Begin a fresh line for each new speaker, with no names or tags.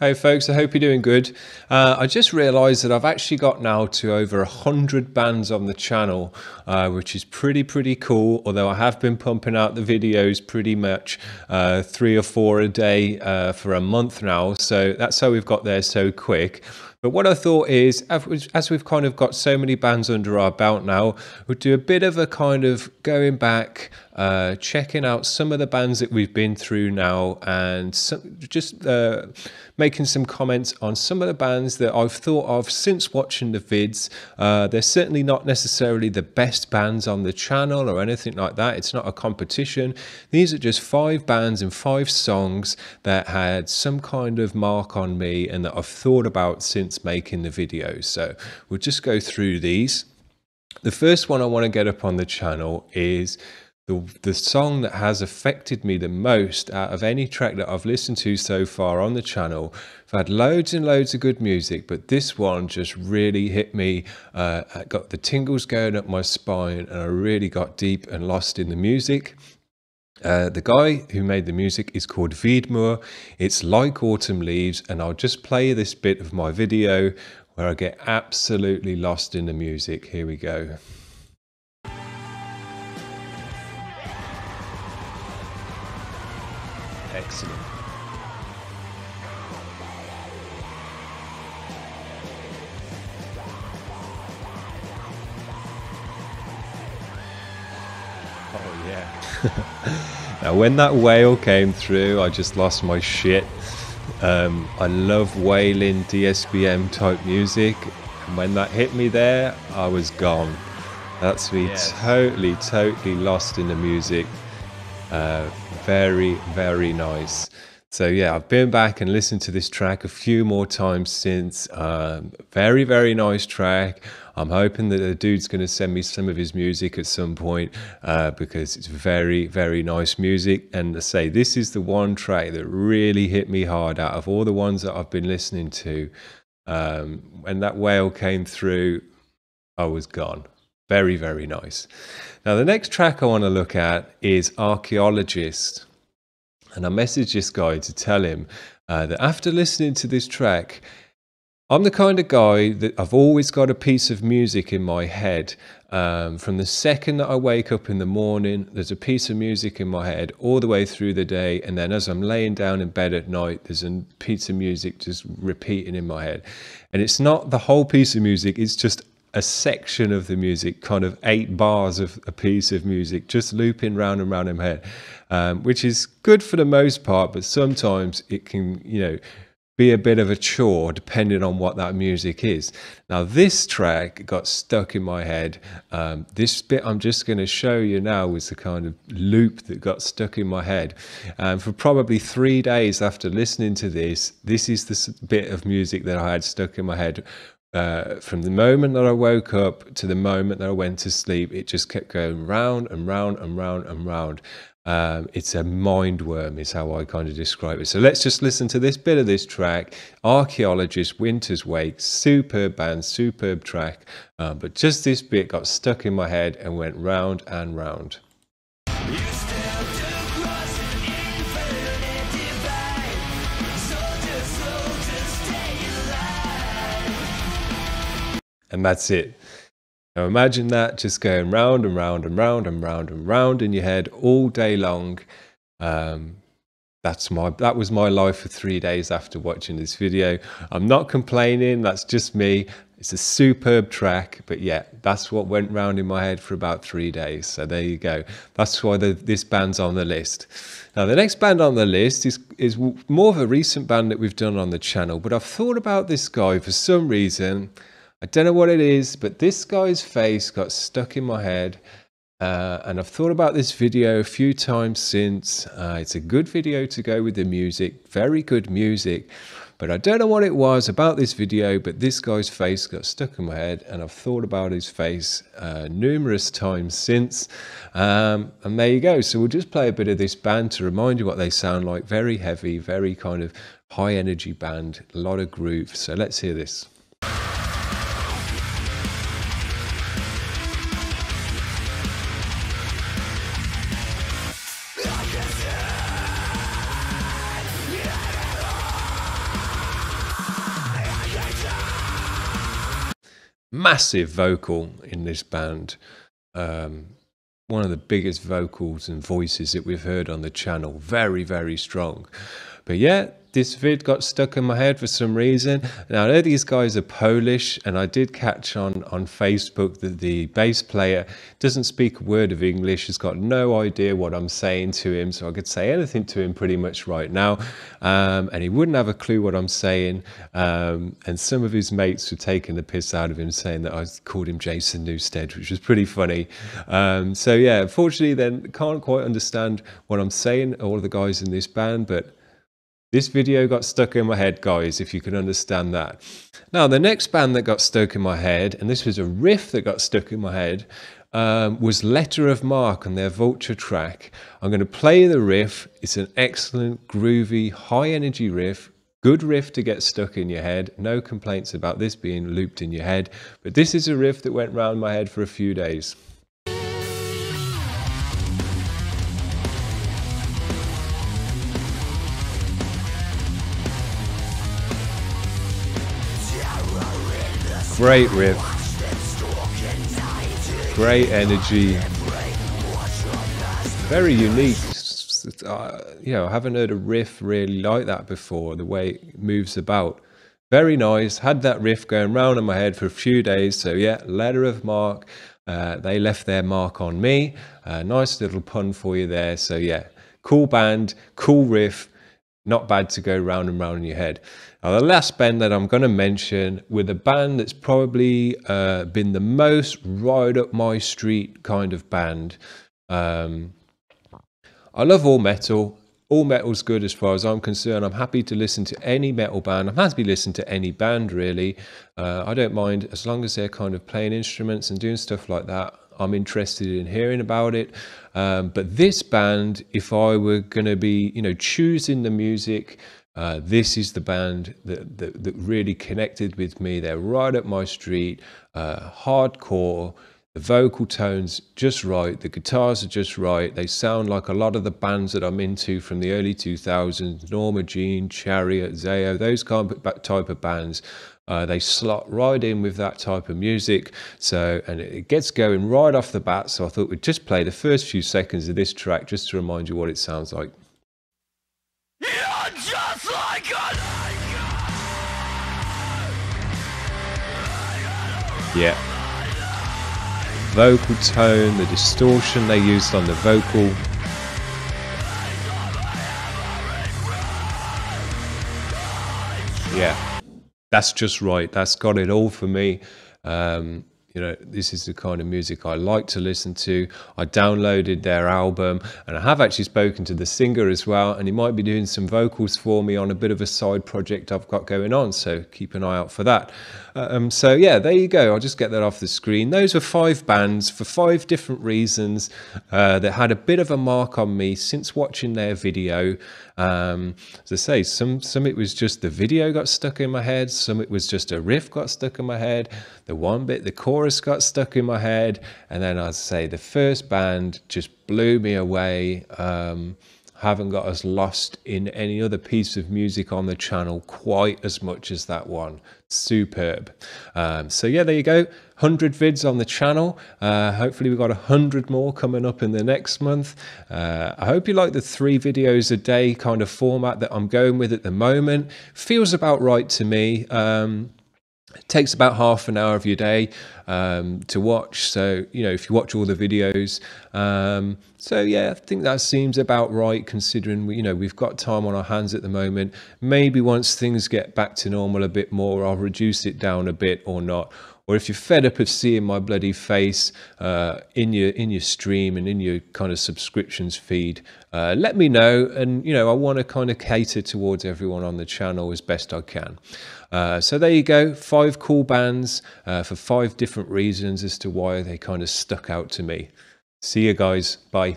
Hey folks, I hope you're doing good. I just realised that I've actually got now to over 100 bands on the channel, which is pretty cool. Although I have been pumping out the videos pretty much 3 or 4 a day for a month now. So that's how we've got there so quick. But what I thought is, as we've kind of got so many bands under our belt now, we'll do a bit of a kind of going back, checking out some of the bands that we've been through now, and just making some comments on some of the bands that I've thought of since watching the vids. They're certainly not necessarily the best bands on the channel or anything like that. It's not a competition. These are just 5 bands and 5 songs that had some kind of mark on me and that I've thought about since making the videos. So we'll just go through these. The first one I want to get up on the channel is the song that has affected me the most out of any track that I've listened to so far on the channel. I've had loads and loads of good music, but this one just really hit me. I got the tingles going up my spine, and I really got deep and lost in the music. The guy who made the music is called Feedmore. It's Like Autumn Leaves, and I'll just play this bit of my video where I get absolutely lost in the music. Here we go. Excellent. Oh yeah. Now when that wail came through, I just lost my shit. I love wailing DSBM type music, and when that hit me there, I was gone. That's me. Yes. Totally lost in the music. Very nice. So yeah, I've been back and listened to this track a few more times since. Very nice track. I'm hoping that the dude's going to send me some of his music at some point, because it's very nice music. And to say, this is the one track that really hit me hard out of all the ones that I've been listening to. When that wail came through, I was gone. Very nice. Now the next track I want to look at is Archaeologist. And I messaged this guy to tell him that after listening to this track, I'm the kind of guy that I've always got a piece of music in my head. From the second that I wake up in the morning, there's a piece of music in my head all the way through the day. And then as I'm laying down in bed at night, there's a piece of music just repeating in my head. And it's not the whole piece of music, it's just a section of the music, kind of 8 bars of a piece of music, just looping round and round in my head, which is good for the most part, but sometimes it can, be a bit of a chore depending on what that music is. Now this track got stuck in my head. This bit I'm just going to show you now was the kind of loop that got stuck in my head. For probably 3 days after listening to this is the bit of music that I had stuck in my head. From the moment that I woke up to the moment that I went to sleep, it just kept going round and round and round and round. It's a mind worm is how I kind of describe it. So let's just listen to this bit of this track. Archaeologist, Winter's Wake, superb band, superb track. But just this bit got stuck in my head and went round and round. And that's it. Now imagine that just going round and round and round and round and round in your head all day long. That was my life for 3 days after watching this video. I'm not complaining, that's just me. It's a superb track, but yeah, that's what went round in my head for about 3 days. So there you go. That's why this band's on the list. Now the next band on the list is more of a recent band that we've done on the channel, but I've thought about this guy for some reason. I don't know what it is, but this guy's face got stuck in my head. And I've thought about this video a few times since. It's a good video to go with the music, very good music. But I don't know what it was about this video, but this guy's face got stuck in my head, and I've thought about his face numerous times since. And there you go. So we'll just play a bit of this band to remind you what they sound like. Very heavy, very kind of high energy band, a lot of groove. So let's hear this. massive vocal in this band. One of the biggest vocals and voices that we've heard on the channel. Very, very strong. But yeah, this vid got stuck in my head for some reason. Now, I know these guys are Polish, and I did catch on Facebook that the bass player doesn't speak a word of English, has got no idea what I'm saying to him, so I could say anything to him pretty much right now, and he wouldn't have a clue what I'm saying, and some of his mates were taking the piss out of him, saying that I called him Jason Newsted, which was pretty funny. So yeah, unfortunately then, can't quite understand what I'm saying, all of the guys in this band, but this video got stuck in my head, guys, if you can understand that. Now, the next band that got stuck in my head, and this was a riff that got stuck in my head, was Letter of Marque on their Vulture track. I'm going to play the riff. It's an excellent, groovy, high-energy riff. Good riff to get stuck in your head. No complaints about this being looped in your head. But this is a riff that went round my head for a few days. Great riff, great energy, very unique. You know, I haven't heard a riff really like that before, the way it moves about. Very nice, had that riff going round in my head for a few days, so yeah, Letter of Marque, they left their mark on me. Nice little pun for you there, so yeah, cool band, cool riff. Not bad to go round and round in your head. Now, the last band that I'm going to mention with a band that's probably been the most right up my street kind of band. I love all metal. All metal's good as far as I'm concerned. I'm happy to listen to any metal band. I'm happy to listen to any band, really. I don't mind as long as they're kind of playing instruments and doing stuff like that. I'm interested in hearing about it. But this band, if I were going to be, you know, choosing the music, this is the band that really connected with me. They're right up my street, hardcore. The vocal tone's just right. The guitars are just right. They sound like a lot of the bands that I'm into from the early 2000s, Norma Jean, Chariot, Zayo, those kind of type of bands. They slot right in with that type of music. So, and it gets going right off the bat. So I thought we'd just play the first few seconds of this track just to remind you what it sounds like. You're just like yeah. Vocal tone, the distortion they used on the vocal. Yeah. That's just right. That's got it all for me. You know, this is the kind of music I like to listen to. I downloaded their album, and I have actually spoken to the singer as well, and he might be doing some vocals for me on a bit of a side project I've got going on, so keep an eye out for that. So yeah, there you go. I'll just get that off the screen. Those were 5 bands for 5 different reasons that had a bit of a mark on me since watching their video. As I say, some it was just the video got stuck in my head, some it was just a riff got stuck in my head, the one bit, the chorus got stuck in my head, and then I'd say the first band just blew me away. Haven't got as lost in any other piece of music on the channel quite as much as that one. Superb. So yeah, there you go. 100 vids on the channel. Hopefully we've got 100 more coming up in the next month. I hope you like the 3 videos a day kind of format that I'm going with at the moment. Feels about right to me. It takes about half an hour of your day to watch, so you know, if you watch all the videos, so yeah, I think that seems about right, considering you know, we've got time on our hands at the moment. Maybe once things get back to normal a bit more, I'll reduce it down a bit or not. Or if you're fed up of seeing my bloody face in your stream and in your kind of subscriptions feed, let me know. And you know, I want to kind of cater towards everyone on the channel as best I can. So there you go, 5 cool bands for 5 different reasons as to why they kind of stuck out to me. See you guys, bye.